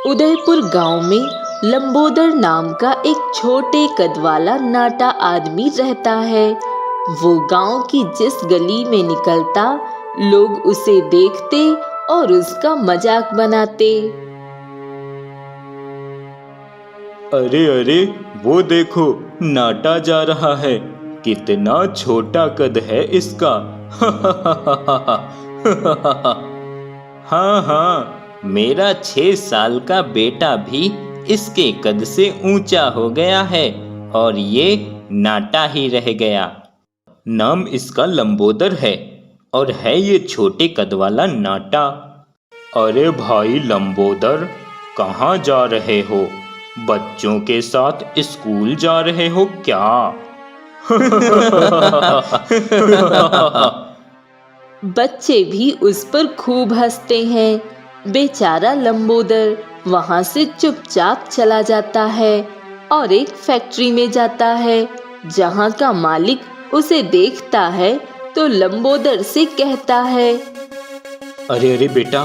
उदयपुर गांव में लंबोदर नाम का एक छोटे कद वाला नाटा आदमी रहता है। वो गांव की जिस गली में निकलता, लोग उसे देखते और उसका मजाक बनाते। अरे अरे, वो देखो, नाटा जा रहा है। कितना छोटा कद है इसका। हाँ हाँ, मेरा 6 साल का बेटा भी इसके कद से ऊंचा हो गया है और ये नाटा ही रह गया। नाम इसका लंबोदर है और है ये छोटे कद वाला नाटा। अरे भाई लंबोदर, कहाँ जा रहे हो? बच्चों के साथ स्कूल जा रहे हो क्या? बच्चे भी उस पर खूब हंसते हैं। बेचारा लंबोदर वहां से चुपचाप चला जाता है और एक फैक्ट्री में जाता है, जहां का मालिक उसे देखता है तो लंबोदर से कहता है, अरे अरे बेटा,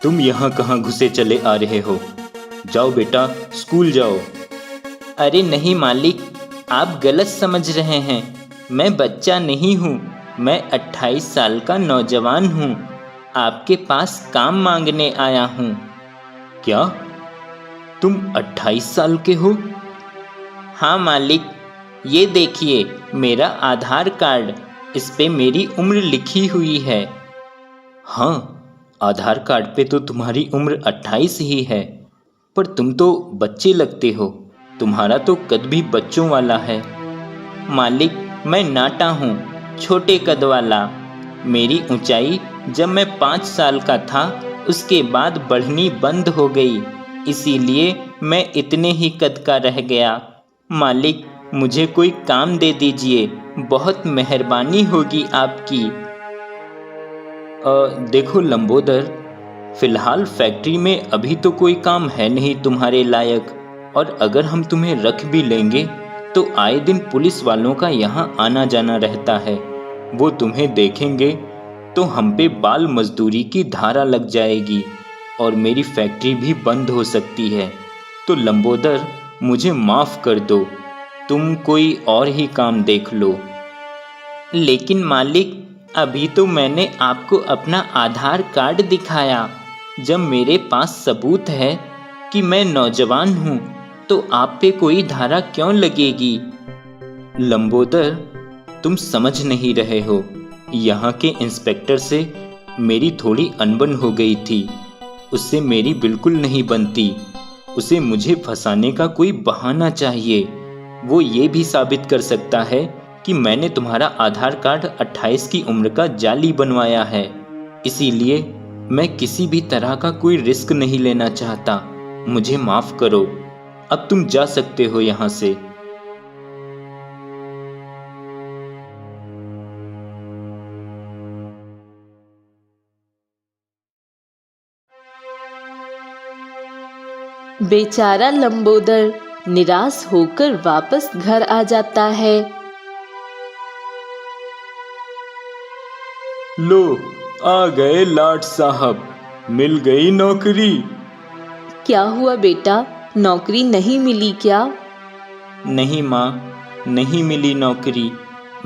तुम यहाँ कहाँ घुसे चले आ रहे हो? जाओ बेटा, स्कूल जाओ। अरे नहीं मालिक, आप गलत समझ रहे हैं। मैं बच्चा नहीं हूँ, मैं 28 साल का नौजवान हूँ। आपके पास काम मांगने आया हूँ। क्या तुम 28 साल के हो? हाँ मालिक, ये देखिए मेरा आधार कार्ड, इस पे मेरी उम्र लिखी हुई है। हाँ, आधार कार्ड पे तो तुम्हारी उम्र 28 ही है, पर तुम तो बच्चे लगते हो। तुम्हारा तो कद भी बच्चों वाला है। मालिक, मैं नाटा हूँ, छोटे कद वाला। मेरी ऊंचाई जब मैं 5 साल का था, उसके बाद बढ़नी बंद हो गई, इसीलिए मैं इतने ही कद का रह गया। मालिक, मुझे कोई काम दे दीजिए, बहुत मेहरबानी होगी आपकी। देखो लंबोदर, फिलहाल फैक्ट्री में अभी तो कोई काम है नहीं तुम्हारे लायक, और अगर हम तुम्हें रख भी लेंगे तो आए दिन पुलिस वालों का यहाँ आना जाना रहता है। वो तुम्हें देखेंगे तो हम पे बाल मजदूरी की धारा लग जाएगी और मेरी फैक्ट्री भी बंद हो सकती है। तो लंबोदर, मुझे माफ़ कर दो, तुम कोई और ही काम देख लो। लेकिन मालिक, अभी तो मैंने आपको अपना आधार कार्ड दिखाया। जब मेरे पास सबूत है कि मैं नौजवान हूँ, तो आप पे कोई धारा क्यों लगेगी? लंबोदर, तुम समझ नहीं रहे हो। यहाँ के इंस्पेक्टर से मेरी थोड़ी अनबन हो गई थी। उससे मेरी बिल्कुल नहीं बनती। उसे मुझे फंसाने का कोई बहाना चाहिए। वो ये भी साबित कर सकता है कि मैंने तुम्हारा आधार कार्ड 28 की उम्र का जाली बनवाया है। इसीलिए मैं किसी भी तरह का कोई रिस्क नहीं लेना चाहता। मुझे माफ करो, अब तुम जा सकते हो यहाँ से। बेचारा लंबोदर निराश होकर वापस घर आ जाता है। लो, आ गए लाट साहब, मिल गई नौकरी। क्या हुआ बेटा, नौकरी नहीं मिली क्या? नहीं माँ, नहीं मिली नौकरी।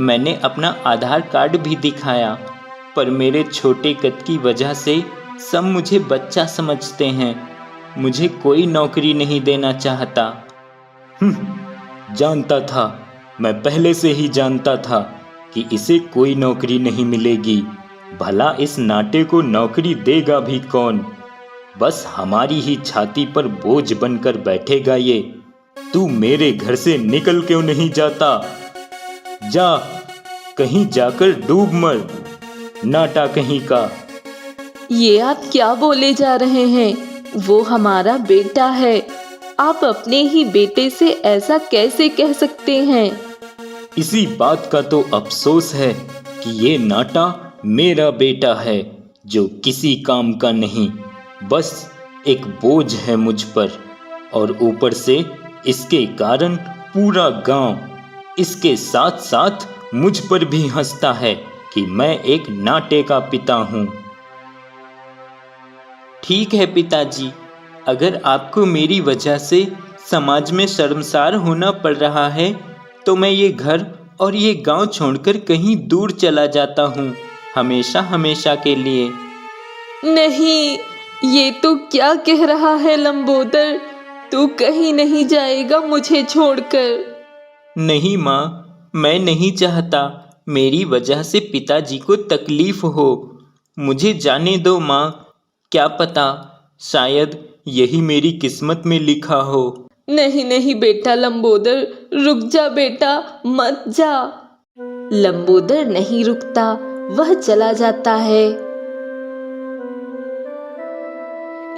मैंने अपना आधार कार्ड भी दिखाया, पर मेरे छोटे कद की वजह से सब मुझे बच्चा समझते हैं। मुझे कोई नौकरी नहीं देना चाहता। जानता था, मैं पहले से ही जानता था कि इसे कोई नौकरी नहीं मिलेगी। भला इस नाटे को नौकरी देगा भी कौन? बस हमारी ही छाती पर बोझ बनकर बैठेगा ये। तू मेरे घर से निकल क्यों नहीं जाता? जा, कहीं जाकर डूब मर, नाटा कहीं का। ये आप क्या बोले जा रहे हैं? वो हमारा बेटा है। आप अपने ही बेटे से ऐसा कैसे कह सकते हैं? इसी बात का तो अफसोस है कि ये नाटा मेरा बेटा है, जो किसी काम का नहीं, बस एक बोझ है मुझ पर। और ऊपर से इसके कारण पूरा गांव, इसके साथ साथ मुझ पर भी हंसता है कि मैं एक नाटे का पिता हूँ। ठीक है पिताजी, अगर आपको मेरी वजह से समाज में शर्मसार होना पड़ रहा है तो मैं ये घर और ये गांव छोड़कर कहीं दूर चला जाता हूँ, हमेशा हमेशा के लिए। नहीं, ये तो क्या कह रहा है लंबोदर? तू कहीं नहीं जाएगा मुझे छोड़कर। नहीं माँ, मैं नहीं चाहता मेरी वजह से पिताजी को तकलीफ हो। मुझे जाने दो माँ, क्या पता शायद यही मेरी किस्मत में लिखा हो। नहीं नहीं बेटा लंबोदर, रुक जा बेटा, मत जा। लंबोदर नहीं रुकता, वह चला जाता है।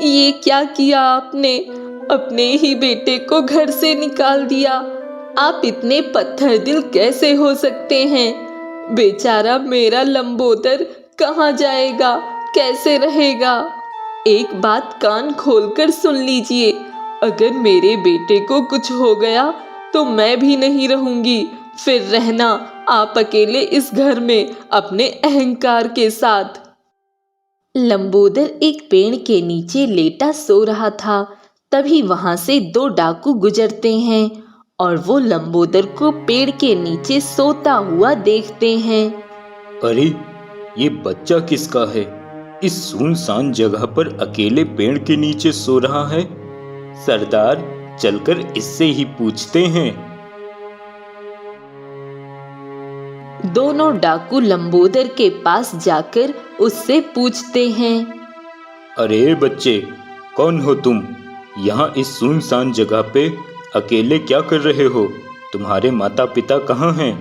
ये क्या किया आपने? अपने ही बेटे को घर से निकाल दिया। आप इतने पत्थर दिल कैसे हो सकते हैं? बेचारा मेरा लंबोदर कहाँ जाएगा, कैसे रहेगा? एक बात कान खोलकर सुन लीजिए, अगर मेरे बेटे को कुछ हो गया तो मैं भी नहीं रहूंगी। फिर रहना आप अकेले इस घर में अपने अहंकार के साथ। लंबोदर एक पेड़ के नीचे लेटा सो रहा था। तभी वहां से दो डाकू गुजरते हैं और वो लंबोदर को पेड़ के नीचे सोता हुआ देखते हैं। अरे, ये बच्चा किसका है? इस सुनसान जगह पर अकेले पेड़ के नीचे सो रहा है। सरदार, चलकर इससे ही पूछते हैं। दोनों डाकू लंबोदर के पास जाकर उससे पूछते हैं। अरे बच्चे, कौन हो तुम? यहाँ इस सुनसान जगह पे अकेले क्या कर रहे हो? तुम्हारे माता पिता कहाँ हैं?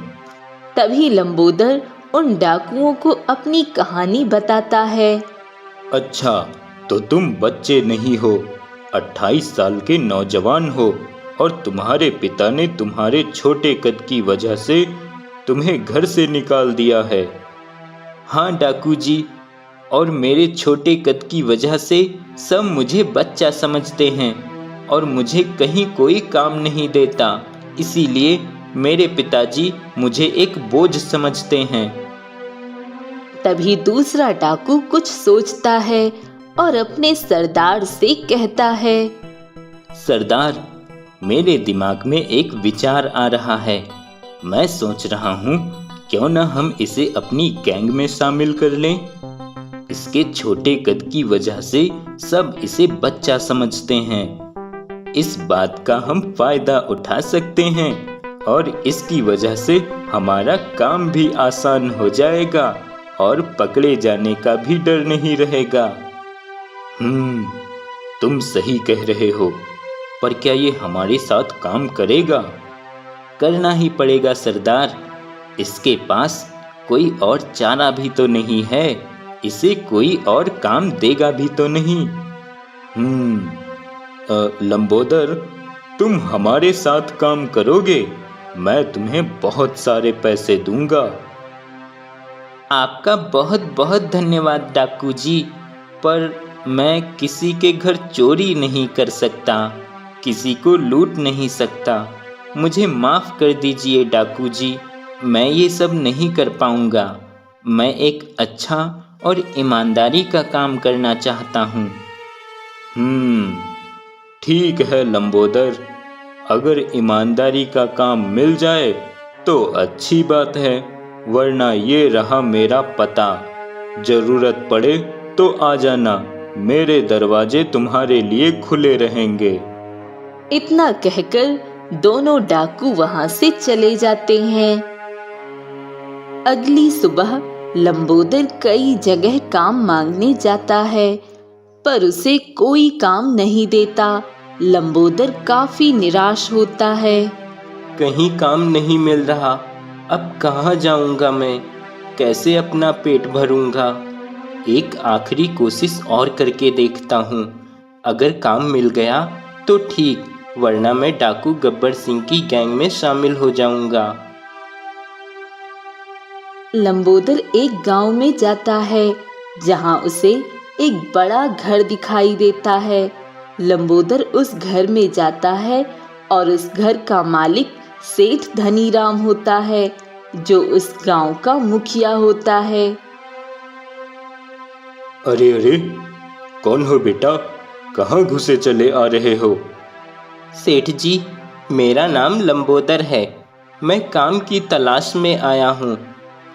तभी लंबोदर उन डाकुओं को अपनी कहानी बताता है। अच्छा, तो तुम बच्चे नहीं हो, 28 साल के नौजवान हो और तुम्हारे पिता ने तुम्हारे छोटे कद की वजह से तुम्हें घर से निकाल दिया है। हाँ डाकू जी, और मेरे छोटे कद की वजह से सब मुझे बच्चा समझते हैं और मुझे कहीं कोई काम नहीं देता, इसीलिए मेरे पिताजी मुझे एक बोझ समझते हैं। तभी दूसरा डाकू कुछ सोचता है और अपने सरदार से कहता है। सरदार, मेरे दिमाग में एक विचार आ रहा है। मैं सोच रहा हूँ क्यों न हम इसे अपनी गैंग में शामिल कर लें। इसके छोटे कद की वजह से सब इसे बच्चा समझते हैं। इस बात का हम फायदा उठा सकते हैं और इसकी वजह से हमारा काम भी आसान हो जाएगा और पकड़े जाने का भी डर नहीं रहेगा। तुम सही कह रहे हो, पर क्या ये हमारे साथ काम करेगा? करना ही पड़ेगा सरदार, इसके पास कोई और चारा भी तो नहीं है, इसे कोई और काम देगा भी तो नहीं। लंबोदर, तुम हमारे साथ काम करोगे? मैं तुम्हें बहुत सारे पैसे दूंगा। आपका बहुत बहुत धन्यवाद डाकू जी, पर मैं किसी के घर चोरी नहीं कर सकता, किसी को लूट नहीं सकता। मुझे माफ़ कर दीजिए डाकू जी, मैं ये सब नहीं कर पाऊंगा। मैं एक अच्छा और ईमानदारी का काम करना चाहता हूँ। ठीक है लंबोदर, अगर ईमानदारी का काम मिल जाए तो अच्छी बात है, वरना ये रहा मेरा पता। ज़रूरत पड़े तो आ जाना, मेरे दरवाजे तुम्हारे लिए खुले रहेंगे। इतना कहकर दोनों डाकू वहां से चले जाते हैं। अगली सुबह लंबोदर कई जगह काम मांगने जाता है, पर उसे कोई काम नहीं देता। लंबोदर काफी निराश होता है। कहीं काम नहीं मिल रहा, अब कहाँ जाऊंगा मैं? कैसे अपना पेट भरूंगा? एक आखिरी कोशिश और करके देखता हूँ, अगर काम मिल गया तो ठीक, वरना मैं डाकू गब्बर सिंह की गैंग में शामिल हो जाऊंगा। लंबोदर एक गांव में जाता है, जहां उसे एक बड़ा घर दिखाई देता है। लंबोदर उस घर में जाता है और उस घर का मालिक सेठ धनीराम होता है, जो उस गांव का मुखिया होता है। अरे अरे, कौन हो बेटा? कहाँ घुसे चले आ रहे हो? सेठ जी, मेरा नाम लंबोदर है। मैं काम की तलाश में आया हूँ।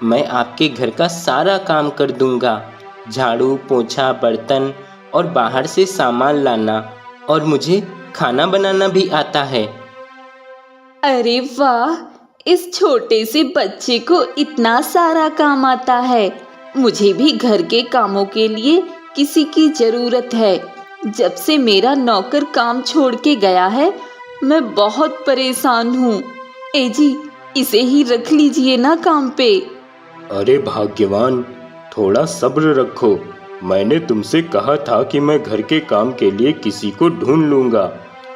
मैं आपके घर का सारा काम कर दूंगा। झाड़ू, पोंछा, बर्तन और बाहर से सामान लाना, और मुझे खाना बनाना भी आता है। अरे वाह, इस छोटे से बच्चे को इतना सारा काम आता है। मुझे भी घर के कामों के लिए किसी की जरूरत है। जब से मेरा नौकर काम छोड़ के गया है, मैं बहुत परेशान हूँ। ए जी, इसे ही रख लीजिए ना काम पे। अरे भाग्यवान, थोड़ा सब्र रखो। मैंने तुमसे कहा था कि मैं घर के काम के लिए किसी को ढूंढ लूंगा,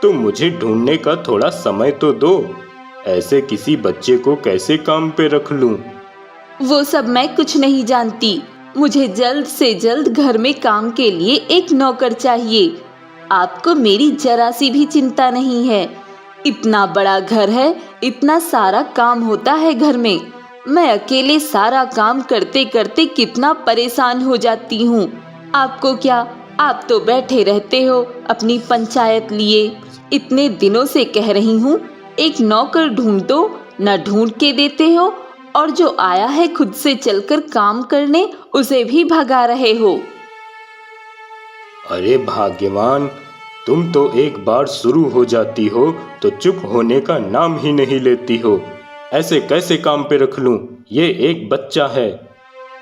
तो मुझे ढूंढने का थोड़ा समय तो दो। ऐसे किसी बच्चे को कैसे काम पे रख लूं? वो सब मैं कुछ नहीं जानती। मुझे जल्द से जल्द घर में काम के लिए एक नौकर चाहिए। आपको मेरी जरा सी भी चिंता नहीं है। इतना बड़ा घर है, इतना सारा काम होता है घर में। मैं अकेले सारा काम करते करते कितना परेशान हो जाती हूँ। आपको क्या, आप तो बैठे रहते हो अपनी पंचायत लिए। इतने दिनों से कह रही हूँ एक नौकर ढूंढ दो, न ढूंढ के देते हो, और जो आया है खुद से चलकर काम करने, उसे भी भगा रहे हो। अरे भाग्यवान, तुम तो एक बार शुरू हो जाती हो तो चुप होने का नाम ही नहीं लेती हो। ऐसे कैसे काम पे रख लूं? ये एक बच्चा है।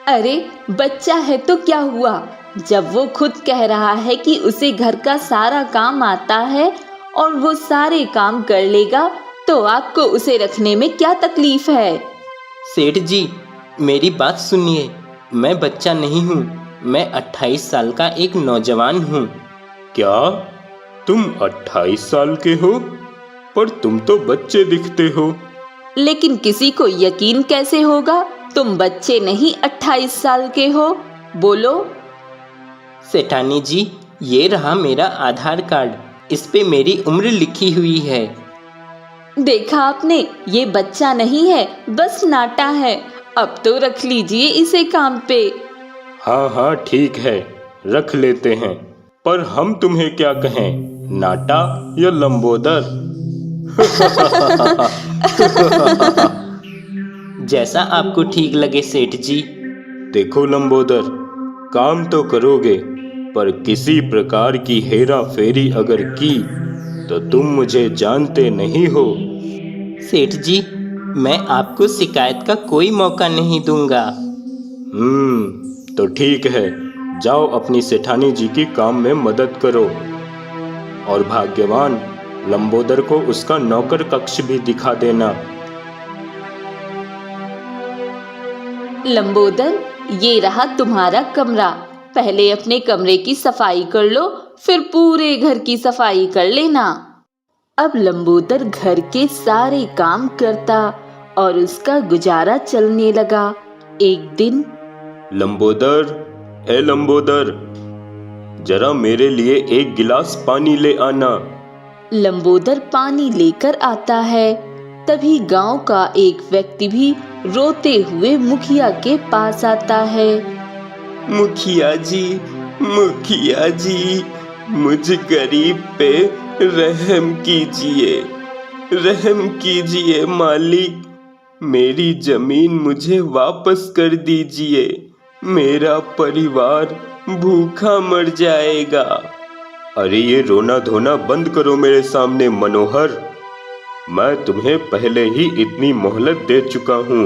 अरे बच्चा है तो क्या हुआ? जब वो खुद कह रहा है कि उसे घर का सारा काम आता है और वो सारे काम कर लेगा, तो आपको उसे रखने में क्या तकलीफ है? सेठ जी, मेरी बात सुनिए। मैं बच्चा नहीं हूँ। मैं 28 साल का एक नौजवान हूँ। क्या तुम 28 साल के हो? पर तुम तो बच्चे दिखते हो। लेकिन किसी को यकीन कैसे होगा तुम बच्चे नहीं 28 साल के हो? बोलो। सेठानी जी, ये रहा मेरा आधार कार्ड। इस पे मेरी उम्र लिखी हुई है। देखा आपने, ये बच्चा नहीं है, बस नाटा है। अब तो रख लीजिए इसे काम पे। हाँ हाँ ठीक है, रख लेते हैं। पर हम तुम्हें क्या कहें, नाटा या लंबोदर? जैसा आपको ठीक लगे सेठ जी। देखो लंबोदर, काम तो करोगे, पर किसी प्रकार की हेरा फेरी अगर की तो तुम मुझे जानते नहीं हो। सेठ जी, मैं आपको शिकायत का कोई मौका नहीं दूंगा। तो ठीक है, जाओ अपनी सेठानी जी की काम में मदद करो। और भाग्यवान, लंबोदर को उसका नौकर कक्ष भी दिखा देना। लंबोदर, ये रहा तुम्हारा कमरा। पहले अपने कमरे की सफाई कर लो, फिर पूरे घर की सफाई कर लेना। अब लंबोदर घर के सारे काम करता और उसका गुजारा चलने लगा। एक दिन, लंबोदर, ए लंबोदर, जरा मेरे लिए एक गिलास पानी ले आना। लंबोदर पानी लेकर आता है। तभी गांव का एक व्यक्ति भी रोते हुए मुखिया के पास आता है। मुखिया जी, मुझ गरीब पे रहम कीजिए मालिक। मेरी जमीन मुझे वापस कर दीजिए। मेरा परिवार भूखा मर जाएगा। अरे ये रोना धोना बंद करो मेरे सामने मनोहर। मैं तुम्हें पहले ही इतनी मोहलत दे चुका हूँ।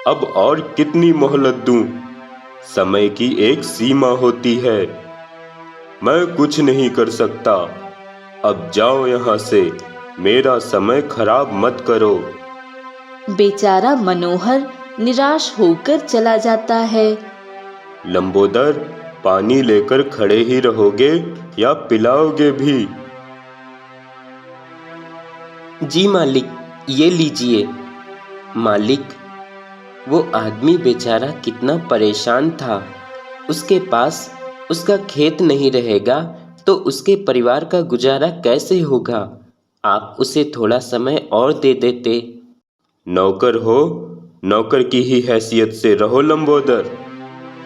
अब और कितनी मोहलत दूं? समय की एक सीमा होती है। मैं कुछ नहीं कर सकता। अब जाओ यहाँ से, मेरा समय खराब मत करो। बेचारा मनोहर निराश होकर चला जाता है। लंबोदर, पानी लेकर खड़े ही रहोगे या पिलाओगे भी? जी मालिक, ये लीजिए। मालिक, वो आदमी बेचारा कितना परेशान था। उसके पास उसका खेत नहीं रहेगा तो उसके परिवार का गुजारा कैसे होगा? आप उसे थोड़ा समय और दे देते। नौकर हो, नौकर की ही हैसियत से रहो लंबोदर।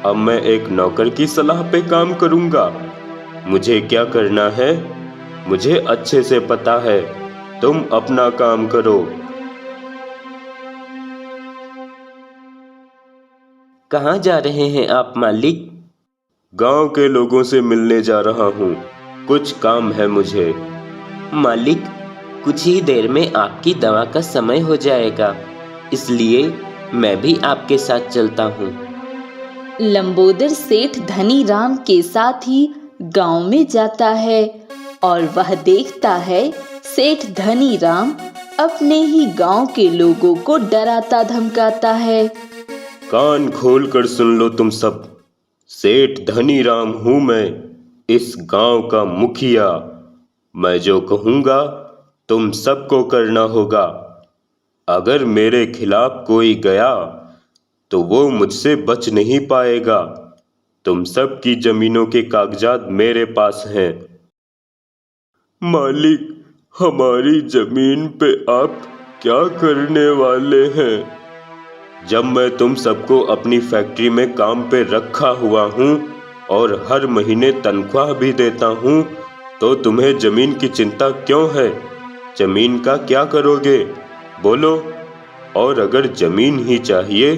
अब मैं एक नौकर की सलाह पे काम करूंगा। मुझे क्या करना है मुझे अच्छे से पता है। तुम अपना काम करो। कहाँ जा रहे हैं आप मालिक? गांव के लोगों से मिलने जा रहा हूँ। कुछ काम है मुझे। मालिक, कुछ ही देर में आपकी दवा का समय हो जाएगा, इसलिए मैं भी आपके साथ चलता हूँ। लंबोदर सेठ धनीराम के साथ ही गांव में जाता है और वह देखता है सेठ धनीराम अपने ही गांव के लोगों को डराता धमकाता है। कान खोल कर सुन लो तुम सब। सेठ धनीराम हूँ मैं, इस गांव का मुखिया। मैं जो कहूँगा तुम सबको करना होगा। अगर मेरे खिलाफ कोई गया तो वो मुझसे बच नहीं पाएगा। तुम सब की जमीनों के कागजात मेरे पास हैं। मालिक, हमारी जमीन पे आप क्या करने वाले हैं? जब मैं तुम सबको अपनी फैक्ट्री में काम पे रखा हुआ हूँ और हर महीने तनख्वाह भी देता हूँ, तो तुम्हें जमीन की चिंता क्यों है? जमीन का क्या करोगे? बोलो। और अगर जमीन ही चाहिए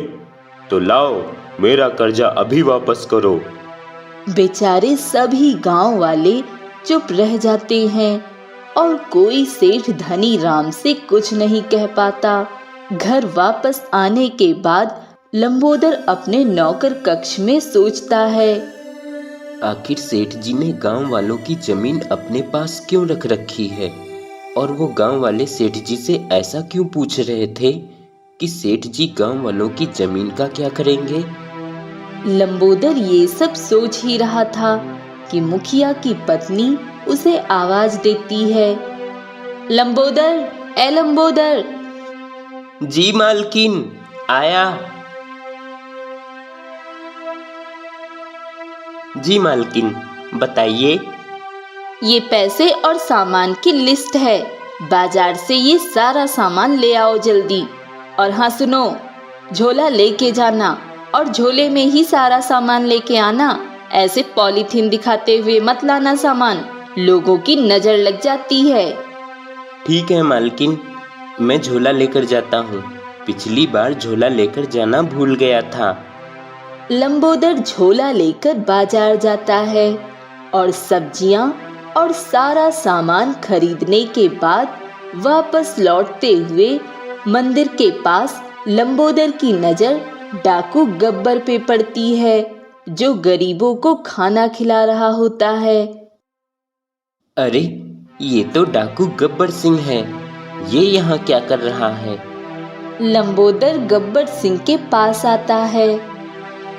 तो लाओ, मेरा कर्जा अभी वापस करो। बेचारे सभी गांव वाले चुप रह जाते हैं और कोई सेठ धनीराम से कुछ नहीं कह पाता। घर वापस आने के बाद लंबोदर अपने नौकर कक्ष में सोचता है, आखिर सेठ जी ने गांव वालों की जमीन अपने पास क्यों रख रखी है? और वो गांव वाले सेठ जी से ऐसा क्यों पूछ रहे थे कि सेठ जी गांव वालों की जमीन का क्या करेंगे? लंबोदर ये सब सोच ही रहा था कि मुखिया की पत्नी उसे आवाज देती है, लंबोदर, ए लंबोदर। जी मालकिन, आया। जी मालकिन, बताइए। ये पैसे और सामान की लिस्ट है, बाजार से ये सारा सामान ले आओ जल्दी। और हाँ सुनो, झोला लेके जाना और झोले में ही सारा सामान लेके आना। ऐसे पॉलीथीन दिखाते हुए मत लाना सामान, लोगों की नजर लग जाती है। ठीक है मालकिन, मैं झोला लेकर जाता हूँ। पिछली बार झोला लेकर जाना भूल गया था। लंबोदर झोला लेकर बाजार जाता है और सब्जियां और सारा सामान खरीदने के बाद वापस लौटते हुए मंदिर के पास लंबोदर की नजर डाकू गब्बर पे पड़ती है, जो गरीबों को खाना खिला रहा होता है। अरे, ये तो डाकू गब्बर सिंह है। ये यहाँ क्या कर रहा है? लंबोदर गब्बर सिंह के पास आता है।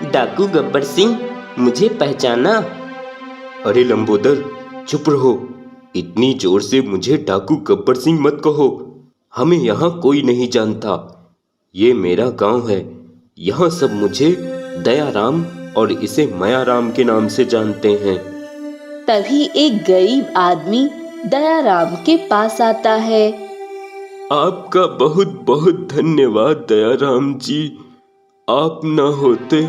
डाकू गब्बर सिंह, मुझे पहचाना? अरे लंबोदर, चुप रहो। इतनी जोर से मुझे डाकू गब्बर सिंह मत कहो। हमें यहाँ कोई नहीं जानता। ये मेरा गांव है। यहाँ सब मुझे दयाराम और इसे मायाराम के नाम से जानते हैं। तभी एक गरीब आदमी दयाराम के पास आता है। आपका बहुत बहुत धन्यवाद दयाराम जी। आप न होते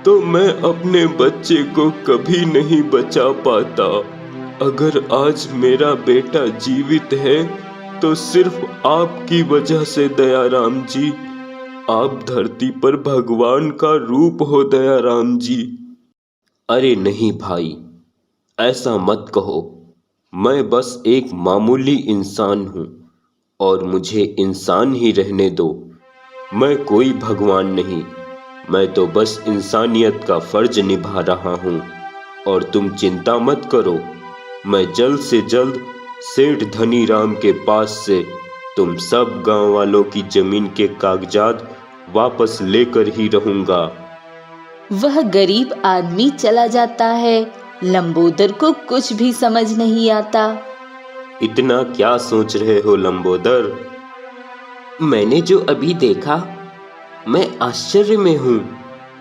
तो मैं अपने बच्चे को कभी नहीं बचा पाता। अगर आज मेरा बेटा जीवित है तो सिर्फ आपकी वजह से दयाराम जी। आप धरती पर भगवान का रूप हो दयाराम जी। अरे नहीं भाई, ऐसा मत कहो। मैं बस एक मामूली इंसान हूँ और मुझे इंसान ही रहने दो। मैं कोई भगवान नहीं, मैं तो बस इंसानियत का फर्ज निभा रहा हूँ। और तुम चिंता मत करो, मैं जल्द से जल्द सेठ धनीराम के पास से तुम सब गांव वालों की जमीन के कागजात वापस लेकर ही रहूंगा। वह गरीब आदमी चला जाता है। लंबोदर को कुछ भी समझ नहीं आता। इतना क्या सोच रहे हो लंबोदर? मैंने जो अभी देखा, मैं आश्चर्य में हूँ।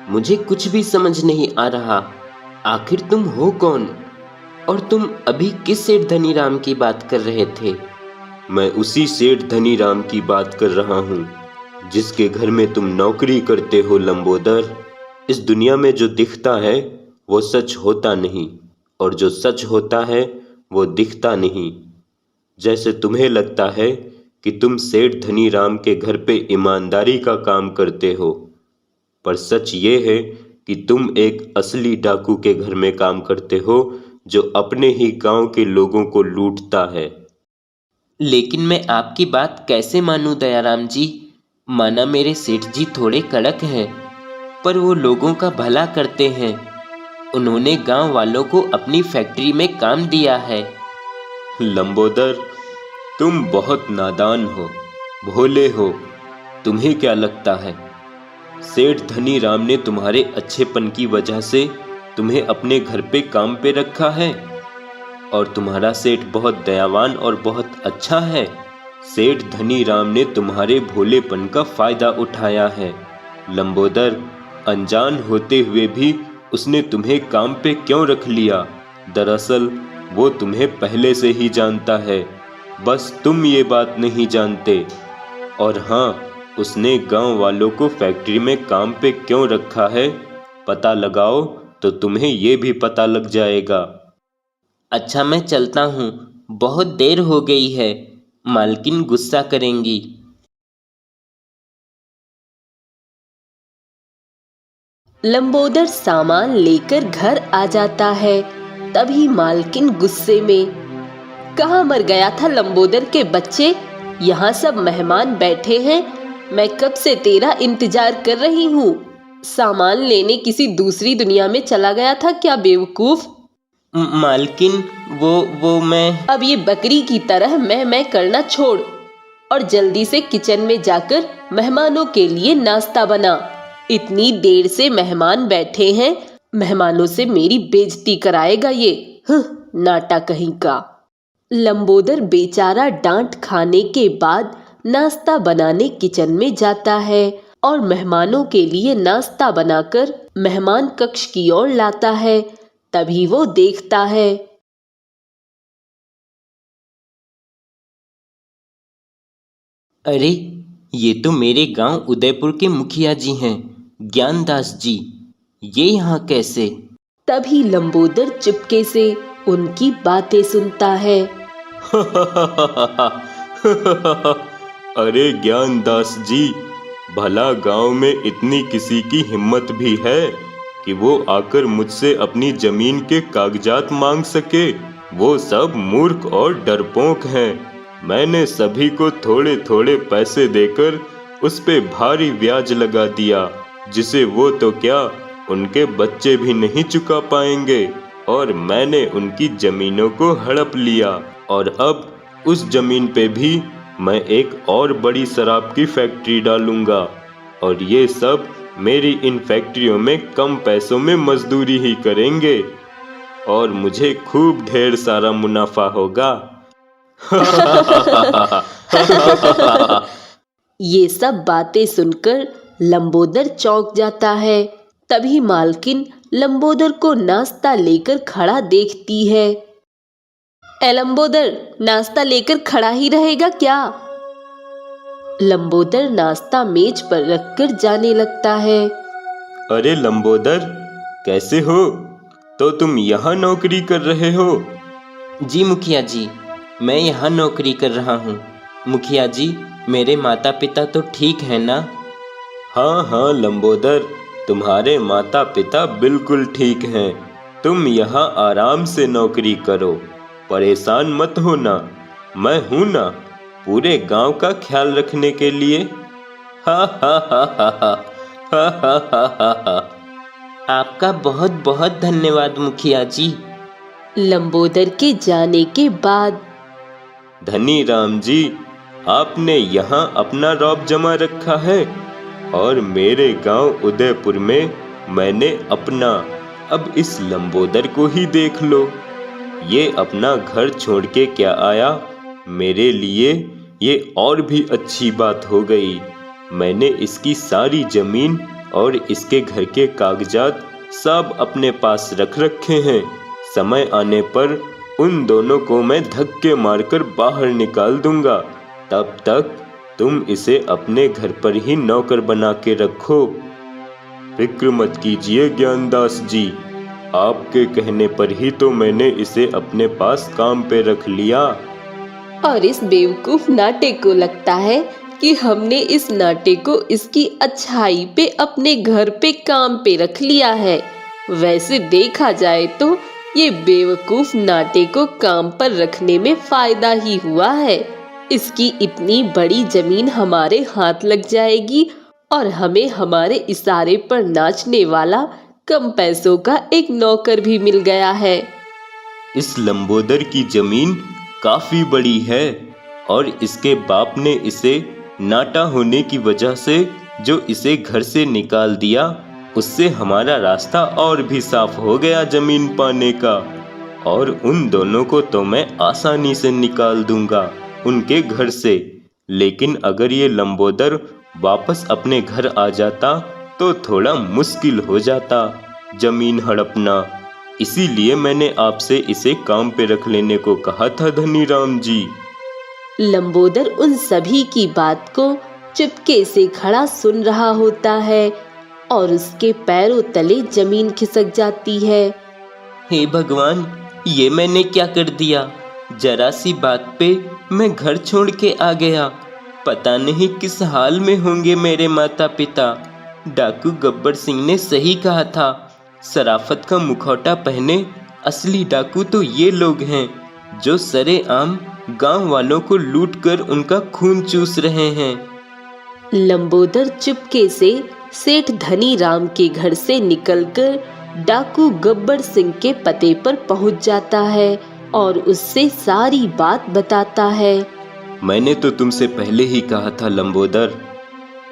मुझे कुछ भी समझ नहीं आ रहा। आखिर तुम हो कौन? और तुम अभी किस सेठ धनीराम की बात कर रहे थे? मैं उसी सेठ धनीराम की बात कर रहा हूँ जिसके घर में तुम नौकरी करते हो लंबोदर। इस दुनिया में जो दिखता है वो सच होता नहीं, और जो सच होता है वो दिखता नहीं। जैसे तुम्हें लगता है कि तुम सेठ धनीराम के घर पे ईमानदारी का काम करते हो, पर सच ये है कि तुम एक असली डाकू के घर में काम करते हो जो अपने ही गांव के लोगों को लूटता है। लेकिन मैं आपकी बात कैसे मानूं दयाराम जी? माना मेरे सेठ जी थोड़े कड़क हैं, पर वो लोगों का भला करते हैं। उन्होंने गांव वालों को अपनी फैक्ट्री में काम दिया है। लंबोदर, तुम बहुत नादान हो, भोले हो। तुम्हें क्या लगता है सेठ धनीराम ने तुम्हारे अच्छेपन की वजह से तुम्हें अपने घर पे काम पे रखा है? और तुम्हारा सेठ बहुत दयावान और बहुत अच्छा है। सेठ धनीराम ने तुम्हारे भोलेपन का फायदा उठाया है। लंबोदर, अनजान होते हुए भी उसने तुम्हें काम पे क्यों रख लिया? दरअसल वो तुम्हें पहले से ही जानता है, बस तुम ये बात नहीं जानते। और हाँ, उसने गांव वालों को फैक्ट्री में काम पे क्यों रखा है, पता लगाओ तो तुम्हें ये भी पता लग जाएगा। अच्छा, मैं चलता हूँ, बहुत देर हो गई है, मालकिन गुस्सा करेंगी। लंबोदर सामान लेकर घर आ जाता है। तभी मालकिन गुस्से में, कहाँ मर गया था लंबोदर के बच्चे? यहाँ सब मेहमान बैठे हैं, मैं कब से तेरा इंतजार कर रही हूँ। सामान लेने किसी दूसरी दुनिया में चला गया था क्या बेवकूफ? मालकिन, वो मैं। अब ये बकरी की तरह मैं करना छोड़ और जल्दी से किचन में जाकर मेहमानों के लिए नाश्ता बना। इतनी देर से मेहमान बैठे हैं, मेहमानों से मेरी बेइज्जती कराएगा ये, नाटा कहीं का। लंबोदर बेचारा डांट खाने के बाद नाश्ता बनाने किचन में जाता है और मेहमानों के लिए नाश्ता बनाकर मेहमान कक्ष की ओर लाता है। तभी वो देखता है, अरे, ये तो मेरे गांव उदयपुर के मुखिया जी हैं, ज्ञानदास जी। ये यहाँ कैसे? तभी लंबोदर चुपके से उनकी बातें सुनता है। अरे ज्ञानदास जी, भला गांव में इतनी किसी की हिम्मत भी है कि वो आकर मुझसे अपनी जमीन के कागजात मांग सके? वो सब मूर्ख और डरपोक हैं। मैंने सभी को थोड़े थोड़े पैसे देकर उस पे भारी ब्याज लगा दिया, जिसे वो तो क्या उनके बच्चे भी नहीं चुका पाएंगे। और मैंने उनकी जमीनों को हड़प लिया, और अब उस जमीन पे भी मैं एक और बड़ी शराब की फैक्ट्री डालूंगा, और ये सब मेरी इन फैक्ट्रियों में कम पैसों में मजदूरी ही करेंगे, और मुझे खूब ढेर सारा मुनाफा होगा। ये सब बातें सुनकर लंबोदर चौंक जाता है। तभी मालकिन लंबोदर को नाश्ता लेकर खड़ा देखती है। ए लंबोदर, नाश्ता लेकर खड़ा ही रहेगा क्या? लंबोदर नाश्ता मेज पर रखकर जाने लगता है। अरे लंबोदर, कैसे हो? तो तुम यहाँ नौकरी कर रहे हो? जी मुखिया जी, मैं यहाँ नौकरी कर रहा हूँ। मुखिया जी, मेरे माता पिता तो ठीक है ना? हाँ हाँ लंबोदर, तुम्हारे माता पिता बिल्कुल ठीक हैं। तुम यहाँ आराम से नौकरी करो, परेशान मत होना। मैं हूँ ना पूरे गांव का ख्याल रखने के लिए। हा हा हा हा हा हा हा हा हा हा। आपका बहुत बहुत धन्यवाद मुखिया जी। लंबोदर के जाने के बाद, धनीराम जी, आपने यहाँ अपना रौब जमा रखा है, और मेरे गांव उदयपुर में मैंने अपना। अब इस लंबोदर को ही देख लो, ये अपना घर छोड़ के क्या आया। मेरे लिए ये और भी अच्छी बात हो गई। मैंने इसकी सारी जमीन और इसके घर के कागजात सब अपने पास रख रखे हैं। समय आने पर उन दोनों को मैं धक्के मारकर बाहर निकाल दूंगा। तब तक तुम इसे अपने घर पर ही नौकर बना के रखो। फिक्र मत कीजिए ज्ञानदास जी, आपके कहने पर ही तो मैंने इसे अपने पास काम पे रख लिया। और इस बेवकूफ नाटे को लगता है कि हमने इस नाटे को इसकी अच्छाई पे अपने घर पे काम पे रख लिया है। वैसे देखा जाए तो ये बेवकूफ नाटे को काम पर रखने में फायदा ही हुआ है। इसकी इतनी बड़ी जमीन हमारे हाथ लग जाएगी और हमें हमारे इशारे पर नाचने वाला कम पैसों का एक नौकर भी मिल गया है। इस लंबोदर की जमीन काफी बड़ी है और इसके बाप ने इसे नाटा होने की वजह से जो इसे घर से निकाल दिया, उससे हमारा रास्ता और भी साफ हो गया जमीन पाने का। और उन दोनों को तो मैं आसानी से निकाल दूंगा उनके घर से। लेकिन अगर ये लंबोदर वापस अपने घर आ जाता तो थोड़ा मुश्किल हो जाता जमीन हड़पना। इसीलिए मैंने आपसे इसे काम पे रख लेने को कहा था धनीराम जी। लंबोदर उन सभी की बात को चुपके से खड़ा सुन रहा होता है और उसके पैरों तले जमीन खिसक जाती है। हे भगवान, ये मैंने क्या कर दिया? जरा सी बात पे मैं घर छोड़ के आ गया। पता नहीं किस हाल में होंगे मेरे माता पिता। डाकू गब्बर सिंह ने सही कहा था, शराफत का मुखौटा पहने असली डाकू तो ये लोग हैं जो सरेआम गांव वालों को लूट कर उनका खून चूस रहे हैं। लंबोदर चुपके से सेठ धनीराम के घर से निकलकर डाकू गब्बर सिंह के पते पर पहुंच जाता है और उससे सारी बात बताता है। मैंने तो तुमसे पहले ही कहा था लंबोदर,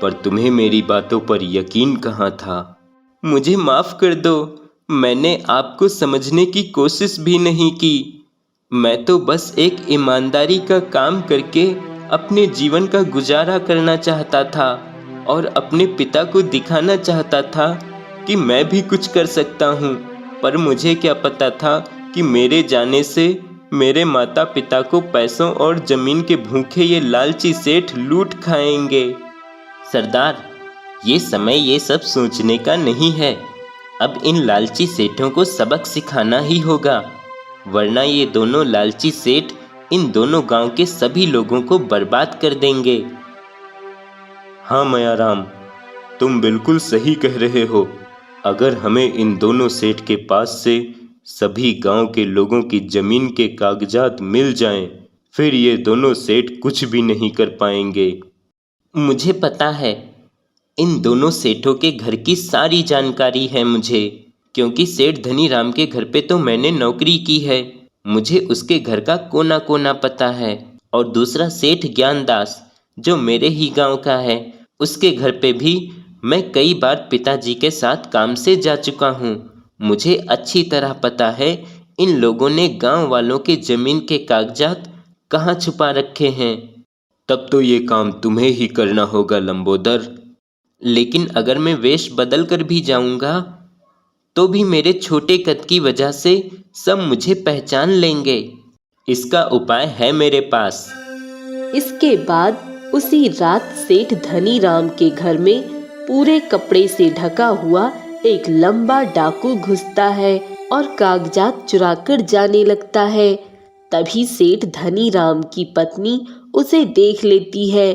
पर तुम्हें मेरी बातों पर यकीन कहाँ था। मुझे माफ कर दो, मैंने आपको समझने की कोशिश भी नहीं की। मैं तो बस एक ईमानदारी का काम करके अपने जीवन का गुजारा करना चाहता था और अपने पिता को दिखाना चाहता था कि मैं भी कुछ कर सकता हूँ। पर मुझे क्या पता था कि मेरे जाने से मेरे माता पिता को पैसों और जमीन के भूखे ये लालची सेठ लूट खाएंगे। सरदार, ये समय ये सब सोचने का नहीं है। अब इन लालची सेठों को सबक सिखाना ही होगा, वरना ये दोनों लालची सेठ इन दोनों गांव के सभी लोगों को बर्बाद कर देंगे। हाँ मयाराम, तुम बिल्कुल सही कह रहे हो। अगर हमें इन दोनों सेठ के पास से सभी गांव के लोगों की जमीन के कागजात मिल जाएं, फिर ये दोनों सेठ कुछ भी नहीं कर पाएंगे। मुझे पता है, इन दोनों सेठों के घर की सारी जानकारी है मुझे, क्योंकि सेठ धनीराम के घर पे तो मैंने नौकरी की है। मुझे उसके घर का कोना कोना पता है। और दूसरा सेठ ज्ञानदास जो मेरे ही गांव का है, उसके घर पे भी मैं कई बार पिताजी के साथ काम से जा चुका हूँ। मुझे अच्छी तरह पता है इन लोगों ने गांव वालों के जमीन के कागजात कहाँ छुपा रखे हैं। तब तो ये काम तुम्हें ही करना होगा लंबोदर। लेकिन अगर मैं वेश बदल कर भी जाऊंगा तो भी मेरे छोटे कद की वजह से सब मुझे पहचान लेंगे। इसका उपाय है मेरे पास। इसके बाद उसी रात सेठ धनीराम के घर में पूरे कपड़े से ढका हुआ एक लंबा डाकू घुसता है और कागजात चुराकर जाने लगता है। तभी सेठ धनीराम की पत्नी उसे देख लेती है।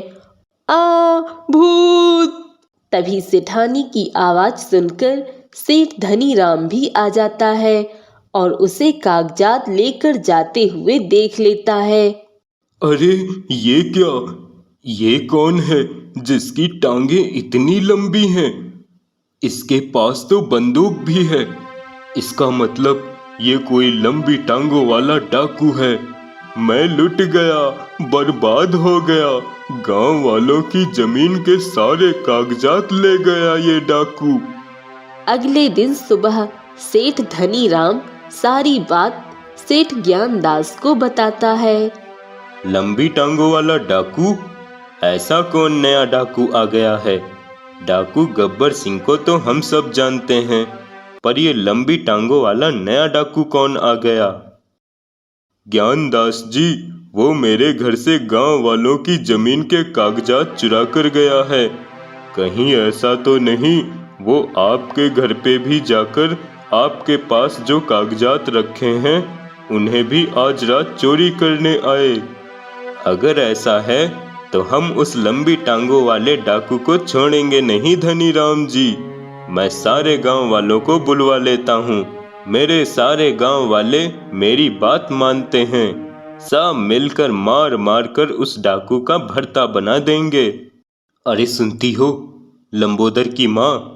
आ भूत! तभी सेठानी की आवाज सुनकर सेठ धनीराम भी आ जाता है और उसे कागजात लेकर जाते हुए देख लेता है। अरे ये क्या? ये कौन है जिसकी टांगे इतनी लंबी हैं? इसके पास तो बंदूक भी है। इसका मतलब ये कोई लंबी टांगों वाला डाकू है। मैं लुट गया, बर्बाद हो गया। गांव वालों की जमीन के सारे कागजात ले गया ये डाकू। अगले दिन सुबह सेठ धनीराम सारी बात सेठ ज्ञानदास को बताता है। लंबी टांगों वाला डाकू? ऐसा कौन नया डाकू आ गया है? डाकू गब्बर सिंह को तो हम सब जानते हैं, पर ये लंबी टांगों वाला नया डाकू कौन आ गया? ज्ञानदास जी, वो मेरे घर से गांव वालों की जमीन के कागजात चुरा कर गया है। कहीं ऐसा तो नहीं वो आपके घर पे भी जाकर आपके पास जो कागजात रखे हैं उन्हें भी आज रात चोरी करने आए। अगर ऐसा है तो हम उस लंबी टांगों वाले डाकू को छोड़ेंगे नहीं धनी राम जी। मैं सारे गांव वालों को बुलवा लेता हूँ। मेरे सारे गांव वाले मेरी बात मानते हैं। सब मिलकर मार मार कर उस डाकू का भर्ता बना देंगे। अरे सुनती हो लंबोदर की माँ,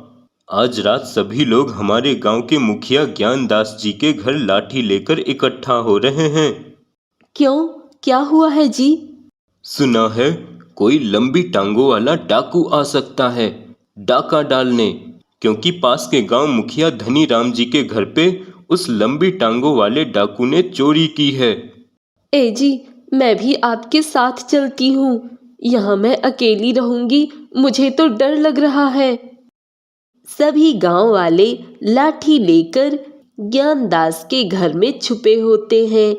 आज रात सभी लोग हमारे गांव के मुखिया ज्ञानदास जी के घर लाठी लेकर इकट्ठा हो रहे हैं। क्यों, क्या हुआ है जी? सुना है कोई लंबी टांगों वाला डाकू आ सकता है डाका डालने, क्योंकि पास के गांव मुखिया धनी राम जी के घर पे उस लंबी टांगों वाले डाकू ने चोरी की है। ए जी, मैं भी आपके साथ चलती हूँ। यहाँ मैं अकेली रहूंगी, मुझे तो डर लग रहा है। सभी गांव वाले लाठी लेकर ज्ञानदास के घर में छुपे होते हैं।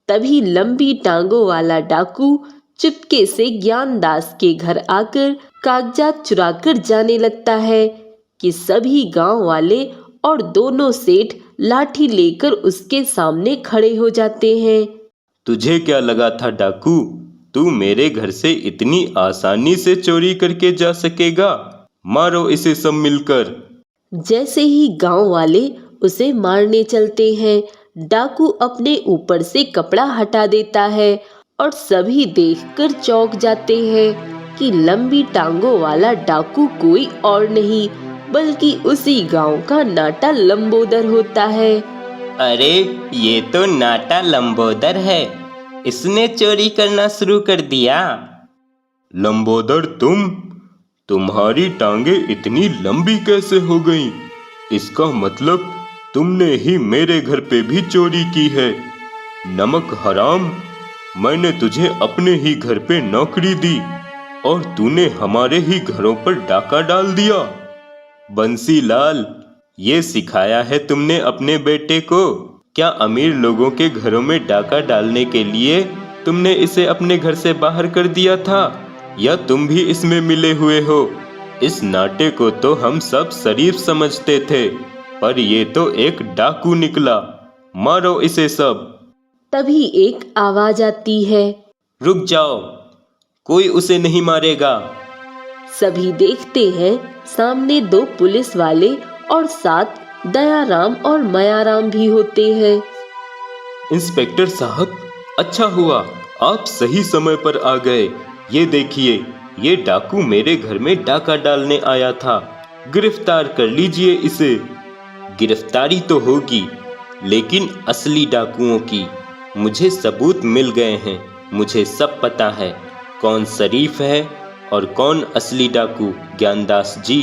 तभी लंबी टांगों वाला डाकू चुपके से ज्ञानदास के घर आकर कागजात चुराकर जाने लगता है कि सभी गांव वाले और दोनों सेठ लाठी लेकर उसके सामने खड़े हो जाते हैं। तुझे क्या लगा था डाकू, तू मेरे घर से इतनी आसानी से चोरी करके जा सकेगा? मारो इसे सब मिलकर। जैसे ही गांव वाले उसे मारने चलते हैं, डाकू अपने ऊपर से कपड़ा हटा देता है और सभी देखकर चौंक जाते हैं कि लंबी टांगों वाला डाकू कोई और नहीं बल्कि उसी गांव का नाटा लंबोदर होता है। अरे ये तो नाटा लंबोदर है, इसने चोरी करना शुरू कर दिया। लंबोदर तुम्हारी टांगे इतनी लंबी कैसे हो गईं? इसका मतलब तुमने ही मेरे घर पे भी चोरी की है। नमक हराम, मैंने तुझे अपने ही घर पे नौकरी दी और तूने हमारे ही घरों पर डाका डाल दिया। बंसीलाल, ये सिखाया है तुमने अपने बेटे को? क्या अमीर लोगों के घरों में डाका डालने के लिए तुमने इसे अपने घर से बाहर कर दिया था, या तुम भी इसमें मिले हुए हो? इस नाटे को तो हम सब शरीफ समझते थे, पर ये तो एक डाकू निकला। मारो इसे सब। तभी एक आवाज आती है, रुक जाओ, कोई उसे नहीं मारेगा। सभी देखते हैं सामने दो पुलिस वाले और साथ दयाराम और मयाराम भी होते हैं। इंस्पेक्टर साहब, अच्छा हुआ आप सही समय पर आ गए। ये देखिए, ये डाकू मेरे घर में डाका डालने आया था। गिरफ्तार कर लीजिए इसे। गिरफ्तारी तो होगी, लेकिन असली डाकुओं की। मुझे सबूत मिल गए हैं, मुझे सब पता है कौन शरीफ है और कौन असली डाकू। ज्ञानदास जी।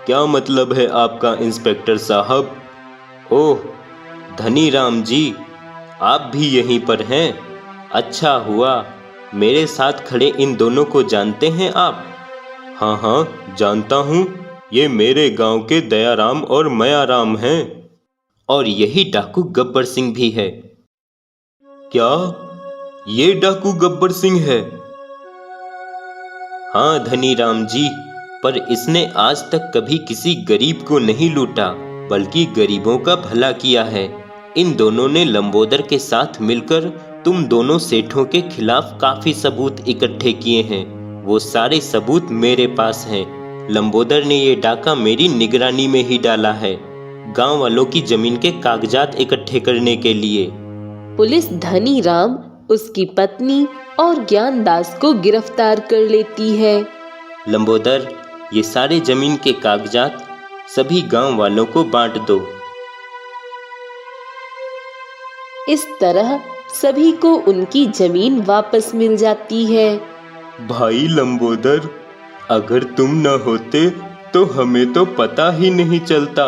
क्या मतलब है आपका इंस्पेक्टर साहब? ओह धनी राम जी, आप भी यहीं पर हैं? अच्छा हुआ। मेरे साथ खड़े इन दोनों को जानते हैं आप? हाँ हाँ जानता हूँ, ये मेरे गांव के दयाराम और मयाराम हैं। और यही डाकू गब्बर सिंह भी है। क्या ये डाकू गब्बर सिंह है? हाँ धनी राम जी, पर इसने आज तक कभी किसी गरीब को नहीं लूटा, बल्कि गरीबों का भला किया है। इन दोनों ने लंबोदर के साथ मिलकर तुम दोनों सेठों के खिलाफ काफी सबूत इकट्ठे किए हैं। वो सारे सबूत मेरे पास हैं। लंबोदर ने ये डाका मेरी निगरानी में ही डाला है, गांव वालों की जमीन के कागजात इकट्ठे करने के लिए। पुलिस धनी राम, उसकी पत्नी और ज्ञानदास को गिरफ्तार कर लेती है। लंबोदर, ये सारे जमीन के कागजात सभी गांव वालों को बांट दो। इस तरह सभी को उनकी जमीन वापस मिल जाती है। भाई लंबोदर, अगर तुम न होते तो हमें तो पता ही नहीं चलता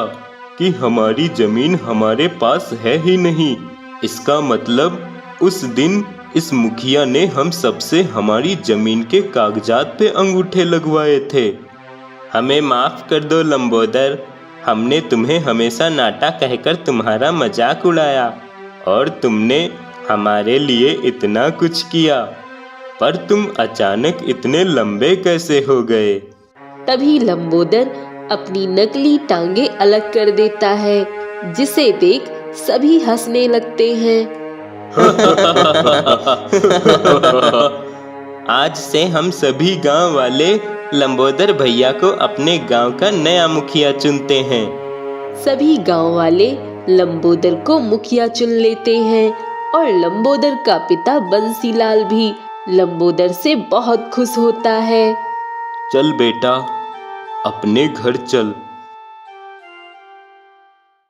कि हमारी जमीन हमारे पास है ही नहीं। इसका मतलब उस दिन इस मुखिया ने हम सबसे हमारी जमीन के कागजात पे अंगूठे लगवाए थे। हमें माफ कर दो लंबोदर, हमने तुम्हें हमेशा नाटा कहकर तुम्हारा मजाक उड़ाया और तुमने हमारे लिए इतना कुछ किया, पर तुम अचानक इतने लंबे कैसे हो गए? तभी लंबोदर अपनी नकली टांगे अलग कर देता है जिसे देख सभी हंसने लगते हैं। आज से हम सभी गांव वाले लंबोदर भैया को अपने गांव का नया मुखिया चुनते हैं। सभी गांव वाले लंबोदर को मुखिया चुन लेते हैं और लंबोदर का पिता बंसीलाल भी लंबोदर से बहुत खुश होता है। चल बेटा, अपने घर चल।